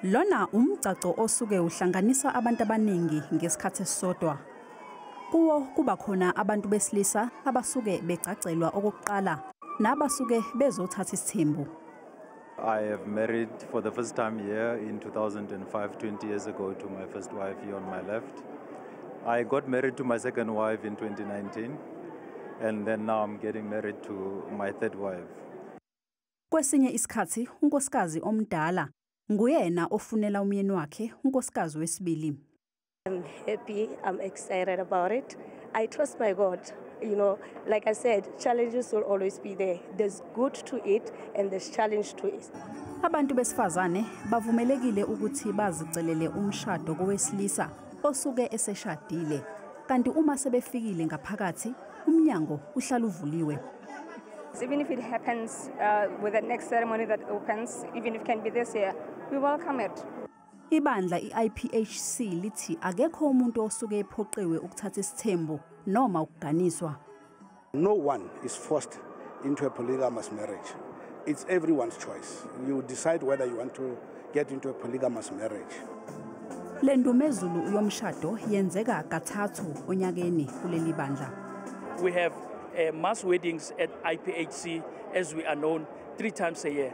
Lona umgcaco osuke uhlanganisa abantu abaningi ngesikhathi esisodwa. Kuwo kuba khona abantu besilisa abasuke begcacelwa okokuqala nabasuke bezothatha isithembu. I have married for the first time here in 2005, 20 years ago, to my first wife here on my left. I got married to my second wife in 2019, and then now I'm getting married to my third wife. Kwesinye isikhathi unkosikazi omdala nguyena ofunela umyeni wakhe unkosikazi wesibili. I'm happy, I'm excited about it. I trust my God. You know, like I said, challenges will always be there. There's good to it and there's challenge to it. Abantu besifazane bavumelekile ukuthi bazicelele umshado kowesilisa osuke eseshadile. Kanti uma sebefikile ngaphakathi, umnyango uhlala uvuliwe. Even if it happens with the next ceremony that opens, even if it can be this year, we welcome it. Ibandla iIPHC lithi akekho umuntu osuke ephoqewe ukuthatha isithembu noma ukuganiswa. No one is forced into a polygamous marriage. It's everyone's choice. You decide whether you want to get into a polygamous marriage. Le ndumezulu yomshado yenzeka kathathu onyakeni kuleli bandla. We have mass weddings at IPHC, as we are known, 3 times a year.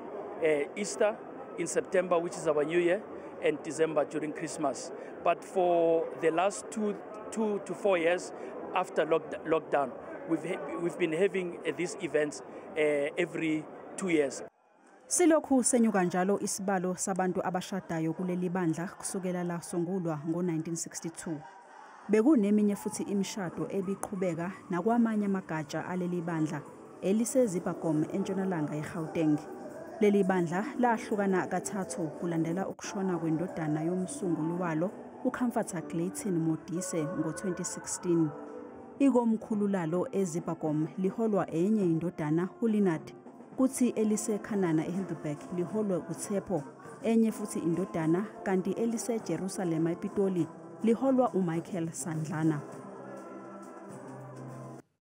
Easter in September, which is our New Year, and December during Christmas. But for the last 2 to 4 years after lockdown, we've been having these events every 2 years. Silokhu senyuka njalo isibalo sabantu abashadayo kuleli bandla kusukela la songulwa ngo-1962. Bekuneminye futhi imishado ebiqhubeka nakwamanye amagatsha aleli bandla eliseZibagom entshonalanga eGauteng. Leli bandla lahlukana kathathu kulandela ukushona kwendodana yomsunguli walo uComforter Clayton Modise ngo-2016. Ikomkhulu lalo eZibagom liholwa enye indodana uLinard, kuthi eliseKhanana eHildeberg liholwe uTshepo enye futhi indodana, kanti eliseJerusalema ePitoli liholwa uMichael Sandlana.